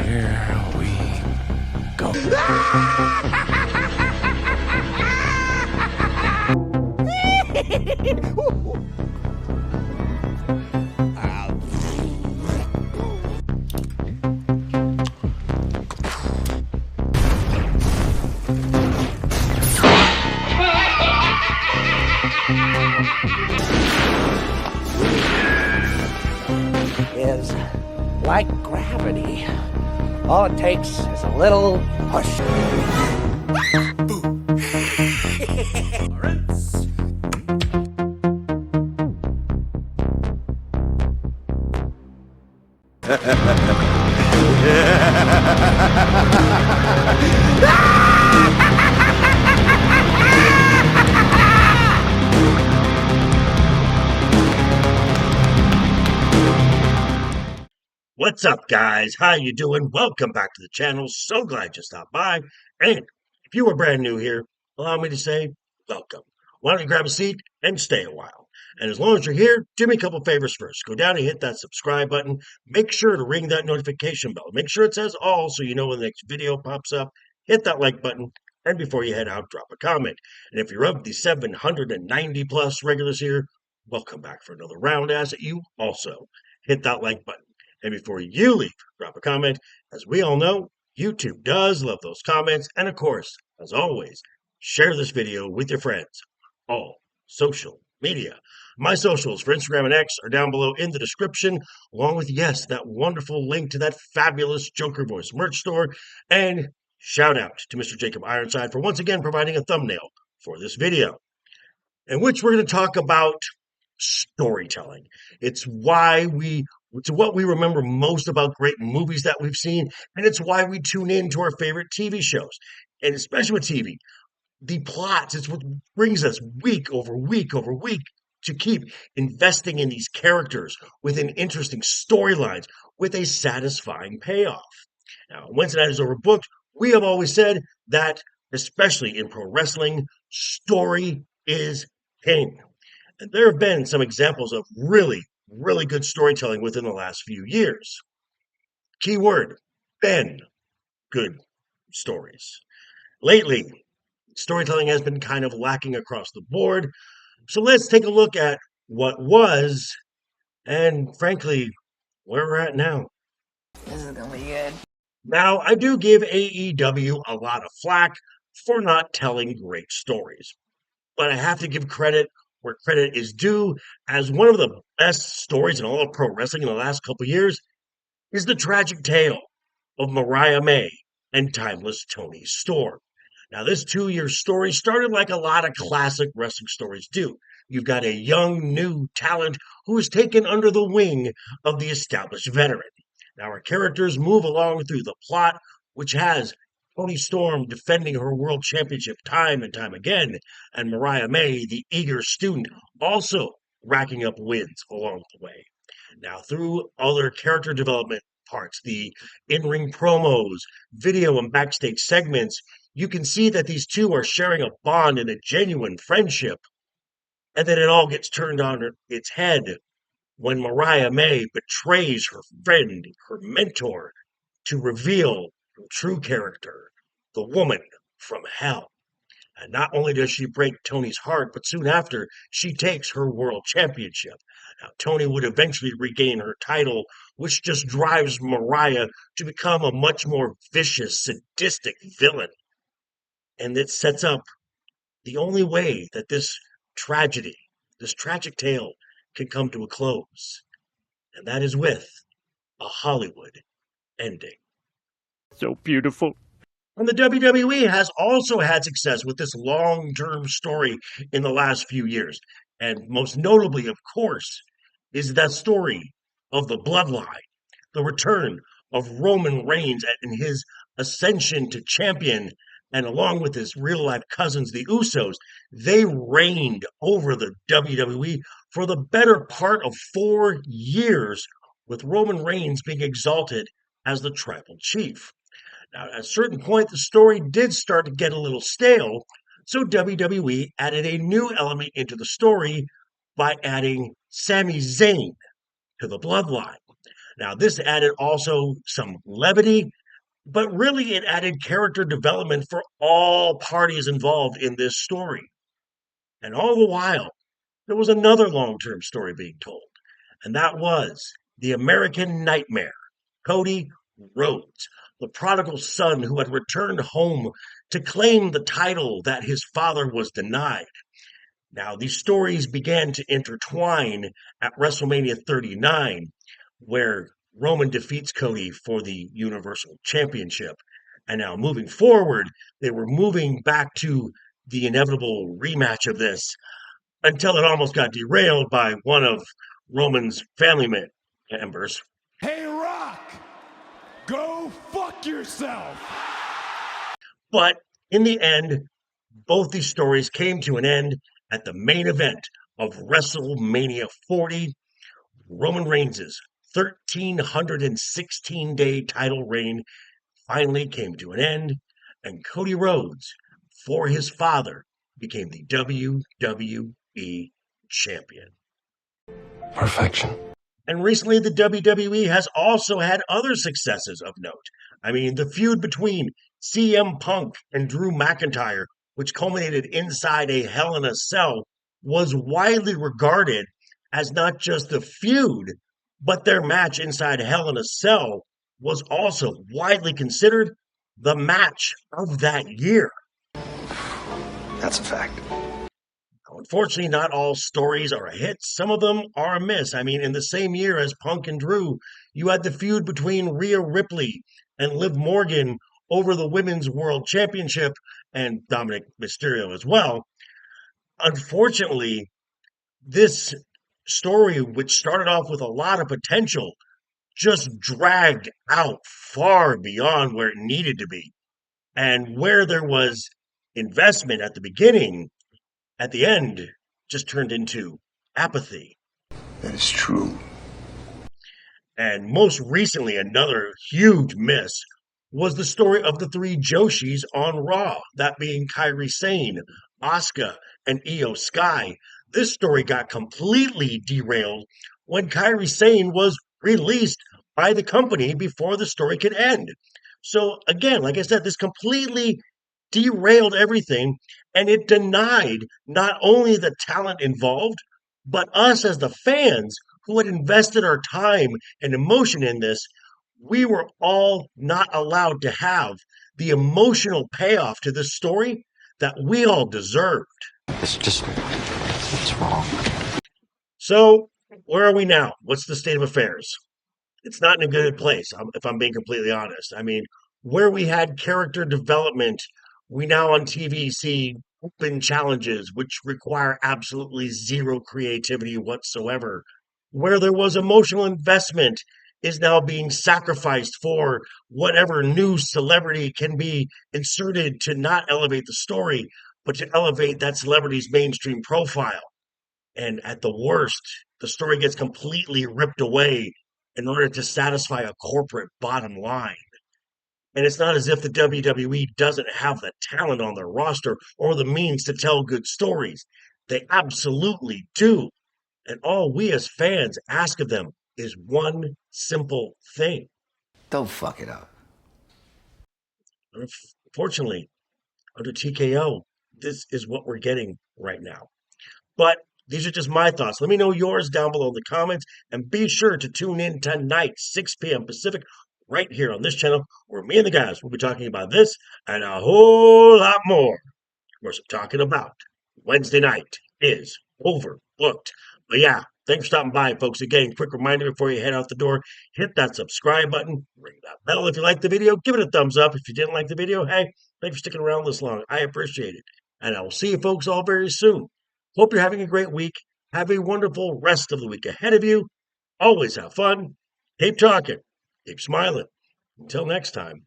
Here we go. Is like gravity. All it takes is a little push. What's up, guys? How you doing? Welcome back to the channel. So glad you stopped by. And if you are brand new here, allow me to say welcome. Why don't you grab a seat and stay a while? And as long as you're here, do me a couple favors first. Go down and hit that subscribe button. Make sure to ring that notification bell. Make sure it says all so you know when the next video pops up. Hit that like button. And before you head out, drop a comment. And if you're of the 790 plus regulars here, welcome back for another round. As you also hit that like button. And before you leave, drop a comment. As we all know, YouTube does love those comments. And of course, as always, share this video with your friends. All social media. My socials for Instagram and X are down below in the description, along with, yes, that wonderful link to that fabulous Joker Voice merch store. And shout out to Mr. Jacob Ironside for once again providing a thumbnail for this video, in which we're going to talk about storytelling. It's what we remember most about great movies that we've seen, and it's why we tune in to our favorite TV shows. And especially with TV, the plots, it's what brings us week over week over week to keep investing in these characters within interesting storylines with a satisfying payoff. Now, Wednesday night is overbooked. We have always said that, especially in pro wrestling, story is king. And there have been some examples of really good storytelling within the last few years. Keyword, been good stories. Lately, storytelling has been kind of lacking across the board. So let's take a look at what was, and frankly, where we're at now. This is gonna be good. Now, I do give AEW a lot of flack for not telling great stories, but I have to give credit where credit is due, as one of the best stories in all of pro wrestling in the last couple of years is the tragic tale of Mariah May and Timeless Toni Storm. Now, this 2-year story started like a lot of classic wrestling stories do. You've got a young, new talent who is taken under the wing of the established veteran. Now, our characters move along through the plot, which has Toni Storm defending her world championship time and time again, and Mariah May, the eager student, also racking up wins along the way. Now, through other character development parts, the in-ring promos, video and backstage segments, you can see that these two are sharing a bond and a genuine friendship, and then it all gets turned on its head when Mariah May betrays her friend, her mentor, to reveal her true character, the woman from hell. And not only does she break Toni's heart, but soon after, she takes her world championship. Now, Toni would eventually regain her title, which just drives Mariah to become a much more vicious, sadistic villain. And it sets up the only way that this tragedy, this tragic tale, can come to a close. And that is with a Hollywood ending. So beautiful. And the WWE has also had success with this long-term story in the last few years. And most notably, of course, is that story of the Bloodline, the return of Roman Reigns and his ascension to champion, and along with his real-life cousins, the Usos, they reigned over the WWE for the better part of 4 years, with Roman Reigns being exalted as the tribal chief. Now, at a certain point, the story did start to get a little stale, so WWE added a new element into the story by adding Sami Zayn to the Bloodline. Now, this added also some levity but really it added character development for all parties involved in this story. And all the while, there was another long-term story being told, and that was the American Nightmare, Cody Rhodes, the prodigal son who had returned home to claim the title that his father was denied. Now, these stories began to intertwine at WrestleMania 39, where Roman defeats Cody for the Universal Championship. And now, moving forward, they were moving back to the inevitable rematch of this until it almost got derailed by one of Roman's family members. Hey, Rock! Go fuck yourself! But in the end, both these stories came to an end at the main event of WrestleMania 40. Roman Reigns' 1,316-day title reign finally came to an end, and Cody Rhodes, for his father, became the WWE champion. Perfection. And recently, the WWE has also had other successes of note. I mean, the feud between CM Punk and Drew McIntyre, which culminated inside a Hell in a Cell, was widely regarded as not just the feud, but their match inside Hell in a Cell was also widely considered the match of that year. That's a fact. Unfortunately, not all stories are a hit. Some of them are a miss. I mean, in the same year as Punk and Drew, you had the feud between Rhea Ripley and Liv Morgan over the Women's World Championship and Dominic Mysterio as well. Unfortunately, this story, which started off with a lot of potential, just dragged out far beyond where it needed to be. And where there was investment at the beginning, at the end, just turned into apathy. That is true. And most recently, another huge miss was the story of the three Joshis on Raw, that being Kairi Sane, Asuka, and Io Sky. This story got completely derailed when Kairi Sane was released by the company before the story could end. So again, like I said, this completely derailed everything, and it denied not only the talent involved, but us as the fans who had invested our time and emotion in this. We were all not allowed to have the emotional payoff to this story that we all deserved. It's wrong. So, where are we now? What's the state of affairs? It's not in a good place, if I'm being completely honest. I mean, where we had character development, we now on TV see open challenges which require absolutely zero creativity whatsoever. Where there was emotional investment is now being sacrificed for whatever new celebrity can be inserted to not elevate the story, but to elevate that celebrity's mainstream profile. And at the worst, the story gets completely ripped away in order to satisfy a corporate bottom line. And it's not as if the WWE doesn't have the talent on their roster or the means to tell good stories. They absolutely do. And all we as fans ask of them is one simple thing. Don't fuck it up. Unfortunately, under TKO, this is what we're getting right now. But these are just my thoughts. Let me know yours down below in the comments. And be sure to tune in tonight, 6 p.m. Pacific, right here on this channel, where me and the guys will be talking about this and a whole lot more. Of course, I'm talking about Wednesday night is overbooked. But yeah, thanks for stopping by, folks. Again, quick reminder before you head out the door, hit that subscribe button, ring that bell if you liked the video, give it a thumbs up. If you didn't like the video, hey, thanks for sticking around this long. I appreciate it. And I will see you folks all very soon. Hope you're having a great week. Have a wonderful rest of the week ahead of you. Always have fun. Keep talking. Keep smiling. Until next time.